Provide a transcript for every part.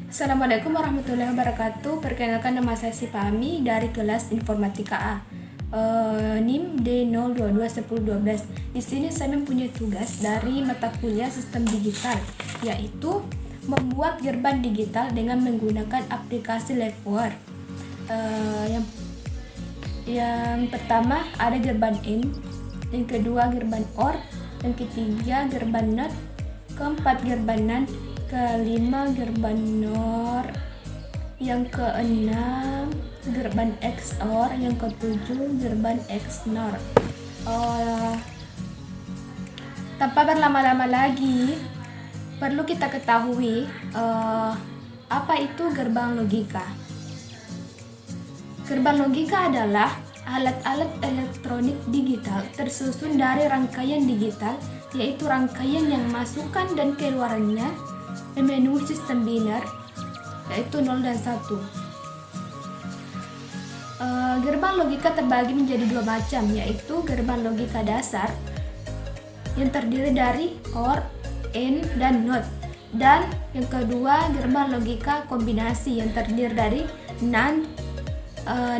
Assalamualaikum warahmatullahi wabarakatuh. Perkenalkan, nama saya Sipami dari kelas Informatika A. NIM D0221012. Di sini saya mempunyai tugas dari mata kuliah Sistem Digital, yaitu membuat gerbang digital dengan menggunakan aplikasi Liveware. Yang pertama ada gerbang in, yang kedua gerbang or, yang ketiga gerbang not, keempat gerbang NAND, kelima gerbang NOR, yang keenam gerbang XOR, yang ketujuh gerbang XNOR. Tanpa berlama-lama lagi, perlu kita ketahui apa itu gerbang logika. Gerbang logika adalah alat-alat elektronik digital tersusun dari rangkaian digital, yaitu rangkaian yang masukkan dan keluarannya memenuhi sistem biner, yaitu 0 dan 1. Gerbang logika terbagi menjadi dua macam, yaitu gerbang logika dasar yang terdiri dari OR, AND, dan NOT, dan yang kedua gerbang logika kombinasi yang terdiri dari NAND,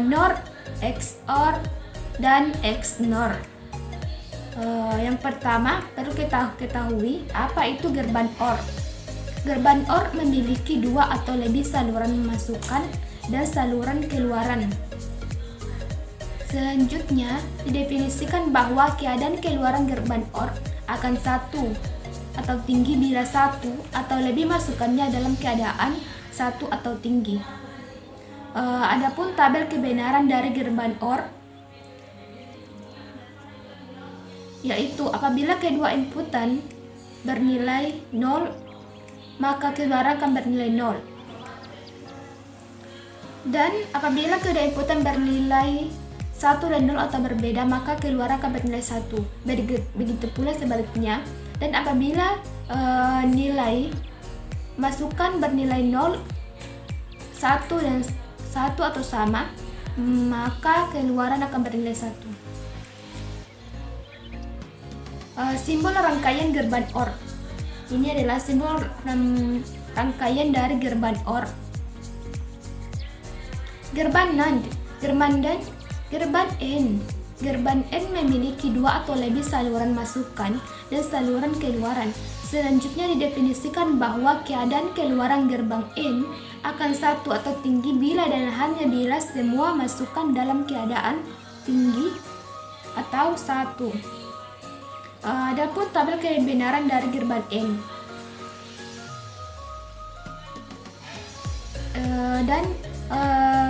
NOR, XOR, dan XNOR. Yang pertama perlu kita ketahui apa itu gerbang OR. Gerbang OR memiliki dua atau lebih saluran masukkan dan saluran keluaran. Selanjutnya, didefinisikan bahwa keadaan keluaran gerbang OR akan satu atau tinggi bila satu atau lebih masukannya dalam keadaan satu atau tinggi. Adapun tabel kebenaran dari gerbang OR, yaitu apabila kedua inputan bernilai 0, maka keluaran akan bernilai 0. Dan apabila kedua inputan bernilai 1 dan 0 atau berbeda, maka keluaran akan bernilai 1. Begitu pula sebaliknya. Dan apabila nilai masukan bernilai 0, 1 dan 1 atau sama, maka keluaran akan bernilai 1. Simbol rangkaian gerbang OR. Ini adalah simbol rangkaian dari gerbang OR. Gerbang NAND, gerbang AND. Gerbang AND memiliki dua atau lebih saluran masukan dan saluran keluaran. Selanjutnya didefinisikan bahwa keadaan keluaran gerbang AND akan satu atau tinggi bila dan hanya bila semua masukan dalam keadaan tinggi atau satu. Adapun tabel kebenaran dari gerbang AND. Dan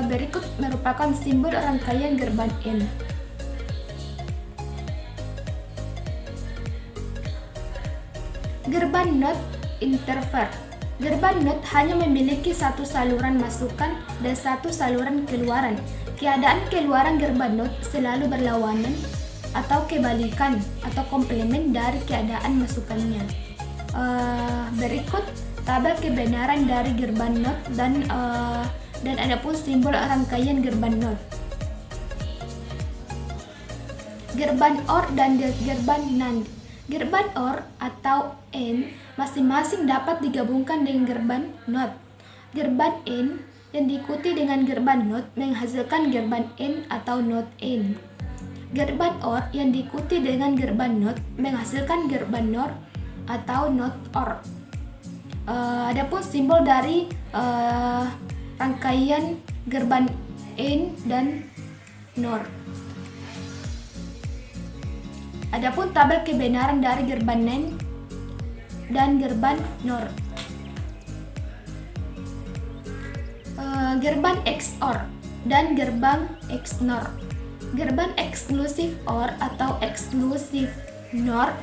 berikut merupakan simbol rangkaian gerbang AND. Gerbang NOT interval. Gerbang NOT hanya memiliki satu saluran masukan dan satu saluran keluaran. Keadaan keluaran gerbang NOT selalu berlawanan atau kebalikan atau komplement dari keadaan masukannya. Berikut tabel kebenaran dari gerbang NOT dan adapun simbol rangkaian gerbang NOT. Gerbang OR dan gerbang NAND. Gerbang OR atau AND masing-masing dapat digabungkan dengan gerbang NOT. Gerbang AND yang diikuti dengan gerbang NOT menghasilkan gerbang AND atau NOT AND. Gerbang OR yang diikuti dengan gerbang NOT menghasilkan gerbang NOR atau NOT OR. Adapun simbol dari rangkaian gerbang AND dan NOR. Adapun tabel kebenaran dari gerbang NAND dan gerbang NOR. Gerbang XOR dan gerbang XNOR. Gerbang eksklusif OR atau eksklusif NOR.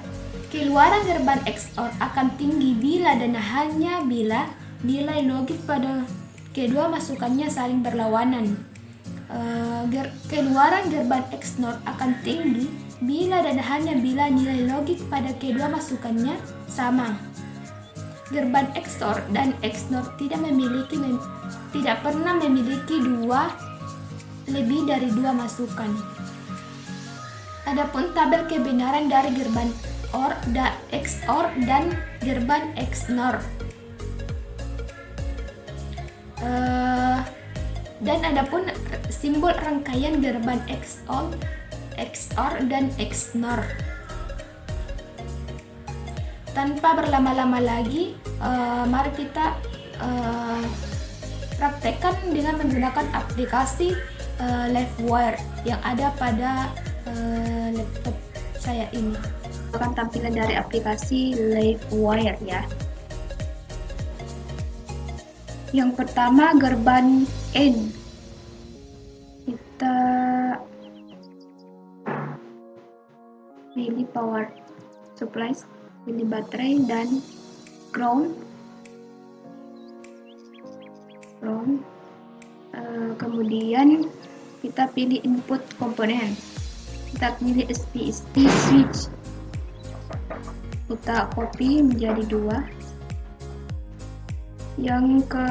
Keluaran gerbang XOR akan tinggi bila dan hanya bila nilai logik pada kedua masukannya saling berlawanan. Keluaran gerbang XNOR akan tinggi bila dan hanya bila nilai logik pada kedua masukannya sama. Gerbang XOR dan XNOR tidak pernah memiliki lebih dari dua masukan. Adapun tabel kebenaran dari gerbang OR XOR dan gerbang XNOR. Dan adapun simbol rangkaian gerbang XOR, dan XNOR. Tanpa berlama-lama lagi, mari kita praktekkan dengan menggunakan aplikasi Livewire yang ada pada laptop saya ini. Akan tampilan dari aplikasi Livewire ya. Yang pertama, gerbang N. Kita pilih power supplies, pilih baterai dan ground. Kemudian kita pilih input komponen, kita pilih SPST switch, kita copy menjadi 2. Yang ke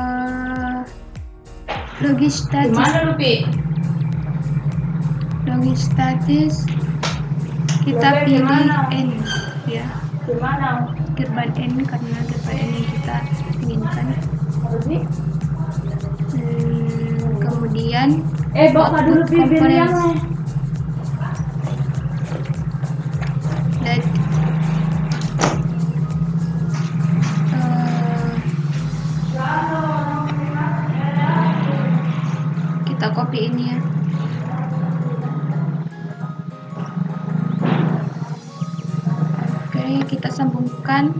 logistatis kita pilih N ya, gerbang N karena gerbang N yang kita inginkan. Kemudian output komponen dan kita copy ini ya. Oke, kita sambungkan.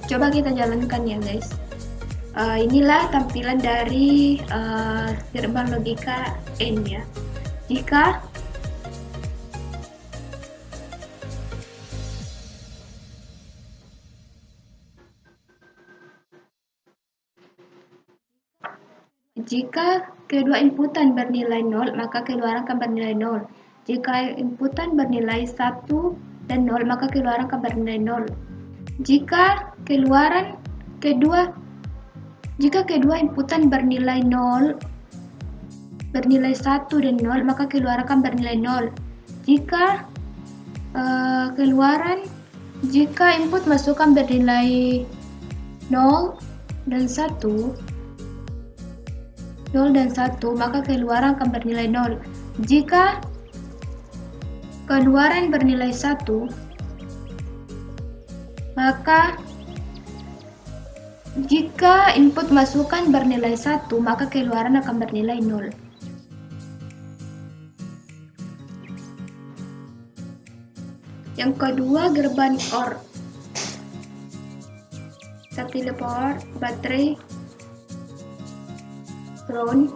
Coba kita jalankan ya guys. Inilah tampilan dari gerbang logika N ya. Jika kedua inputan bernilai 0, maka keluaran akan bernilai 0. Jika inputan bernilai 1 dan 0, maka keluaran akan bernilai 0. Jika kedua inputan bernilai 0, bernilai 1 dan 0, maka keluaran akan bernilai 0. Jika input masukan bernilai 0 dan 1, maka keluaran akan bernilai 0. Jika keluaran bernilai 1, maka jika input masukan bernilai 1, maka keluaran akan bernilai 0. Yang kedua, gerbang OR. Kita pilih power, baterai, ground.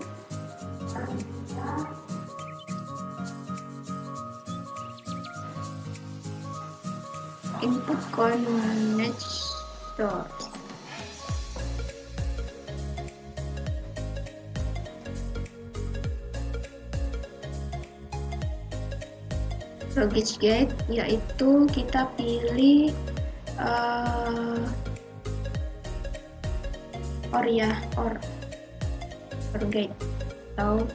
Input connector. Logic gate, yaitu kita pilih OR ya, OR gate atau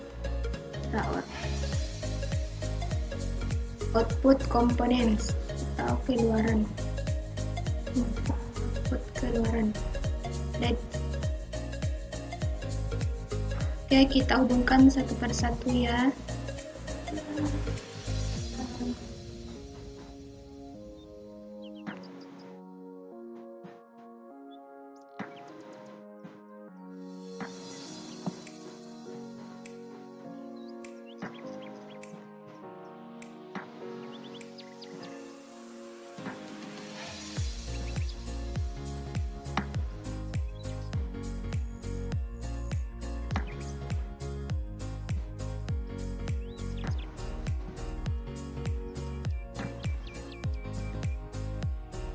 OR. Output components atau keluaran. LED. Oke, kita hubungkan satu persatu ya.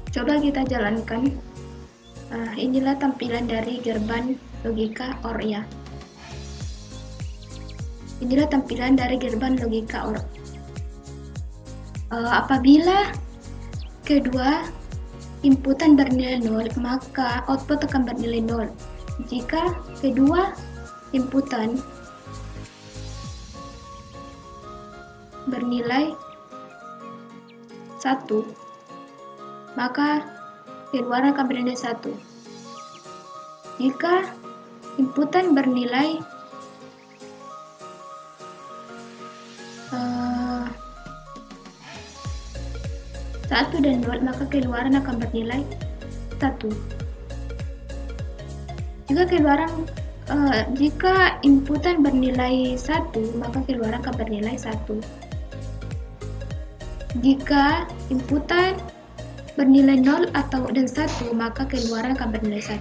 Coba kita jalankan. Inilah tampilan dari gerbang logika OR ya. Inilah tampilan dari gerbang logika OR. Apabila kedua inputan bernilai 0, maka output akan bernilai 0. Jika kedua inputan bernilai 1, maka keluaran akan bernilai 1. Jika inputan bernilai 1 dan 0, maka keluaran akan bernilai 1. Jika inputan bernilai 1, maka keluaran akan bernilai 1. Jika inputan bernilai 0 dan 1, maka keluaran akan bernilai 1.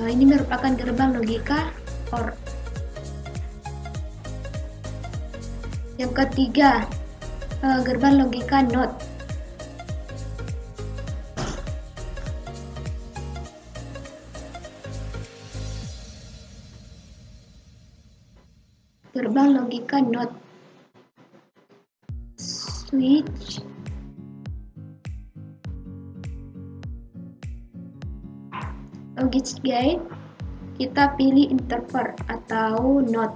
Ini merupakan gerbang logika OR. Yang ketiga, gerbang logika NOT. Gerbang logika NOT. Switch logic gate, kita pilih interval atau NOT.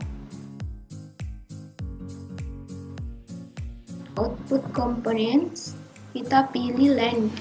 Output components, kita pilih length.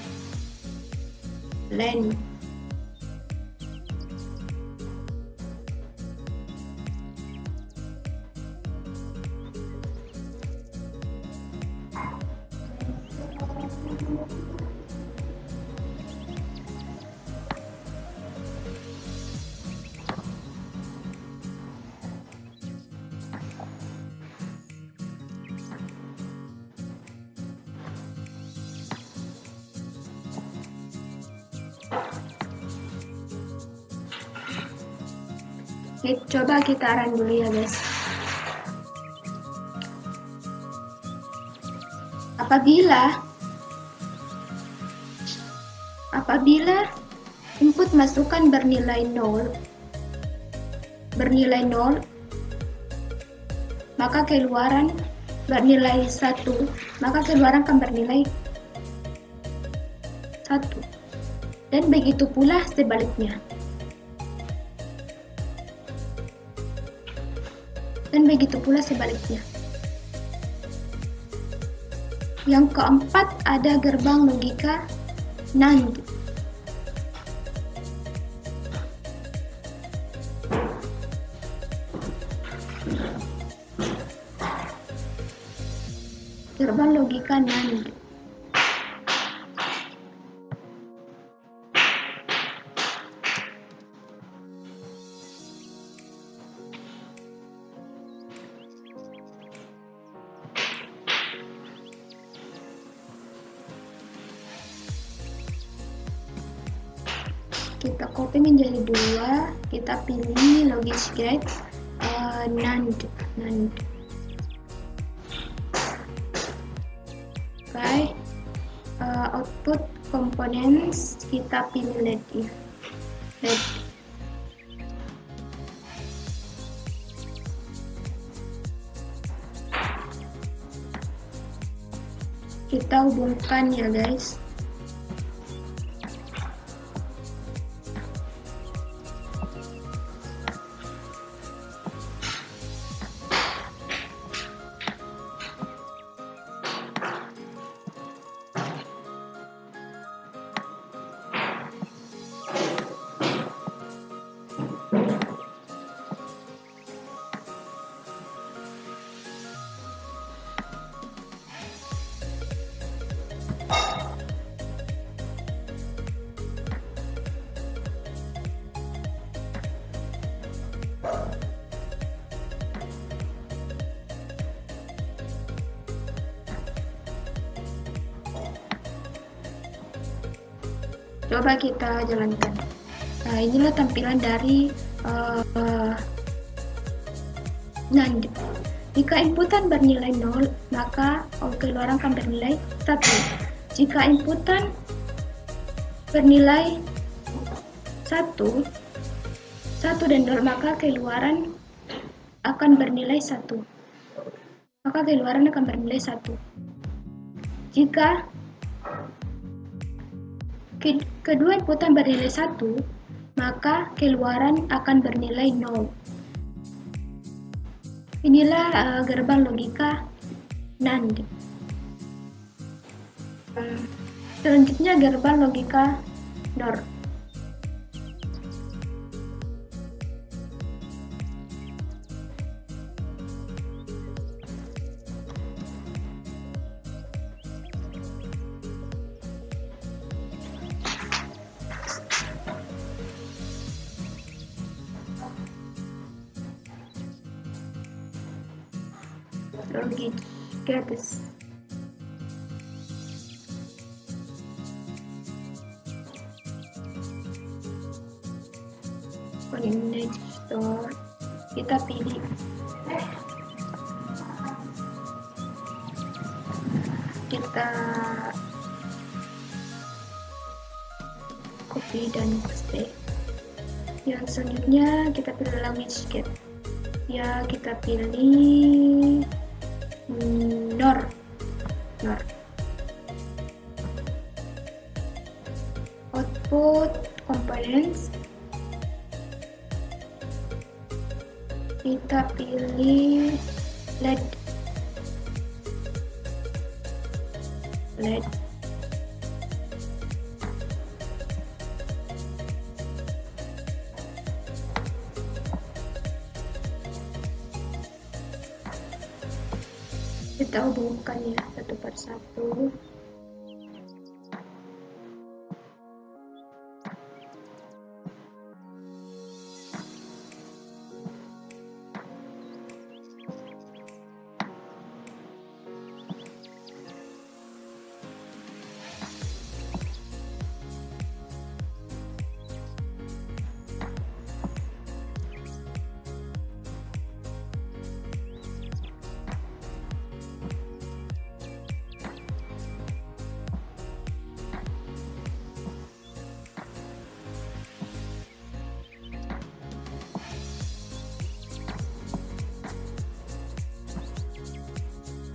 Oke, coba kita run dulu ya guys. Apabila input masukan bernilai 0, maka keluaran bernilai 1, maka keluaran akan bernilai 1. Dan begitu pula sebaliknya. Yang keempat, ada gerbang logika NAND. Gerbang logika NAND. Kita copy menjadi 2, kita pilih logic gate NAND. Oke, output components, kita pilih LED ya. LED. Kita hubungkan ya guys. Coba kita jalankan. Nah, inilah tampilan dari NAND. Jika inputan bernilai 0, maka keluaran akan bernilai 1. Jika inputan bernilai 1 dan 0, maka keluaran akan bernilai 1. Maka keluaran akan bernilai 1. Jika kedua inputan bernilai 1, maka keluaran akan bernilai 0. Inilah gerbang logika NAND. Selanjutnya gerbang logika NOR. Logik gratis. Image store, kita pilih copy dan paste. Yang selanjutnya kita pilih language get. Ya, kita pilih NOR. Output components, kita pilih LED. Kita hubungkan ya satu persatu.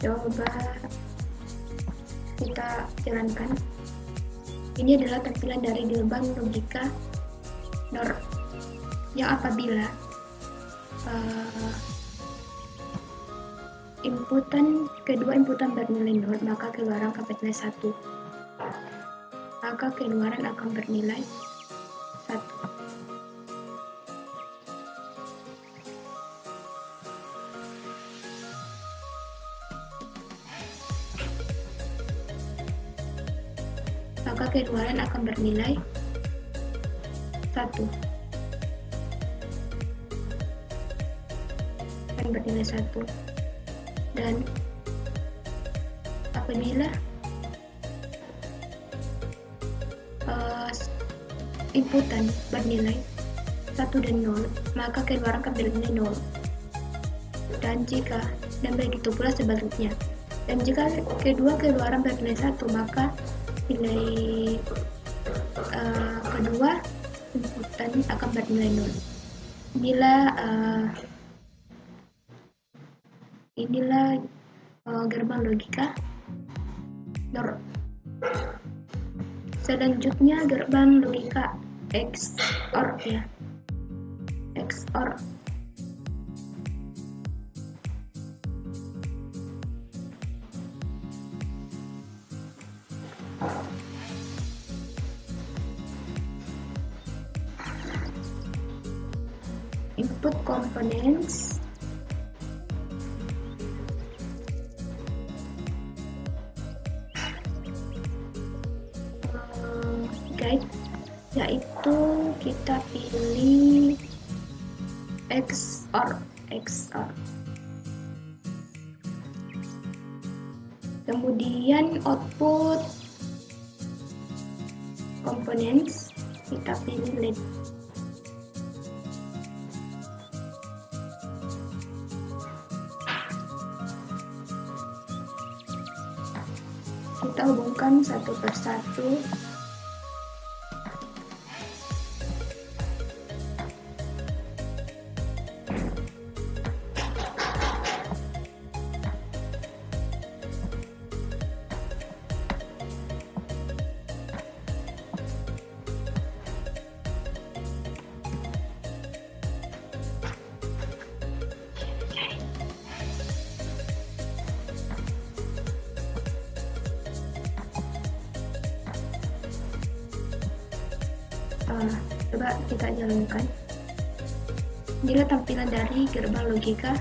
Coba kita jalankan. Ini adalah tampilan dari gerbang logika NOR yang apabila kedua inputan bernilai 0, maka keluaran akan bernilai 1. Maka keluaran akan bernilai 1. Maka keluaran akan bernilai 1. Akan bernilai 1. Dan apabila inputan bernilai 1 dan 0, maka keluaran akan bernilai 0. Dan begitu pula sebaliknya. Dan jika kedua keluaran bernilai 1, maka nilai kedua inputan akan bernilai 0. Inilah gerbang logika NOR. Selanjutnya gerbang logika XOR ya. XOR. Input components, guide, yaitu kita pilih XOR. Kemudian output components, kita pilih LED. Kita hubungkan satu persatu. Coba kita jalankan. Inilah tampilan dari gerbang logika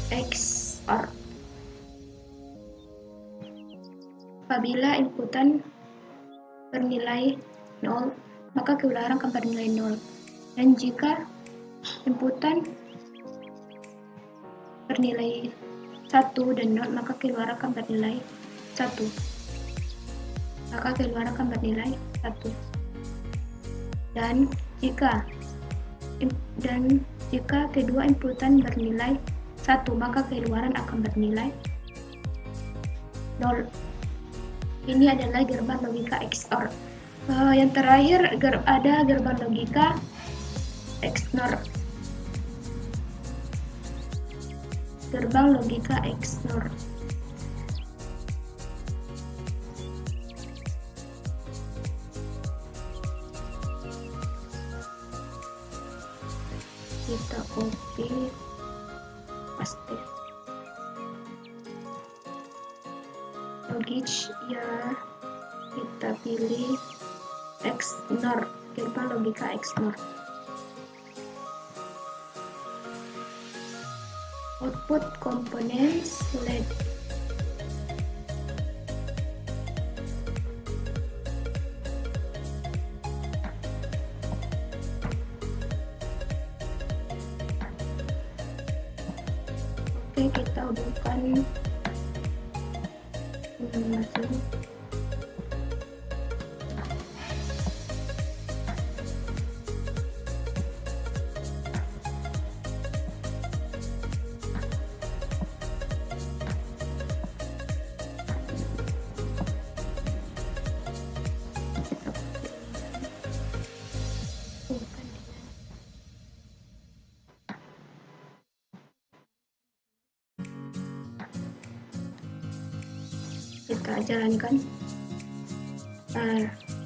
XOR. Apabila inputan bernilai 0, maka keluaran akan bernilai 0. Dan jika inputan bernilai 1 dan 0, maka keluaran akan bernilai 1. Maka keluaran akan bernilai 1. Dan jika kedua inputan bernilai 1, maka keluaran akan bernilai 0. Ini adalah gerbang logika XOR. Yang terakhir ada gerbang logika XNOR. Gerbang logika XNOR. Kita copy paste logik ya, kita pilih XNOR, gerbang logika XNOR. Output components LED. Oke, kita hubungkan masuk. Kita jalankan.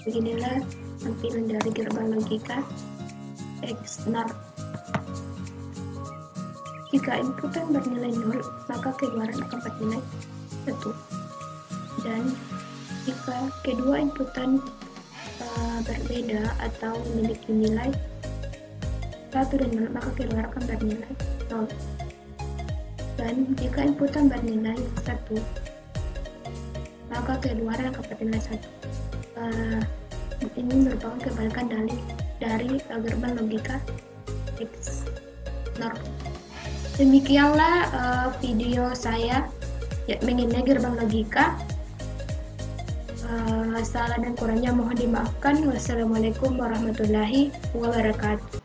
Beginilah tampilan dari gerbang logika XNOR. Jika inputan bernilai 0, maka keluaran akan bernilai 1. Dan jika kedua inputan berbeda atau memiliki nilai 1 dan 0, maka keluaran akan bernilai 0. Dan jika inputan bernilai 1, maka keluaran akan bernilai 1. Ini merupakan kebalikan dari gerbang logika XNOR. Demikianlah video saya mengenai gerbang logika. Salah dan kurangnya mohon dimaafkan. Wassalamualaikum warahmatullahi wabarakatuh.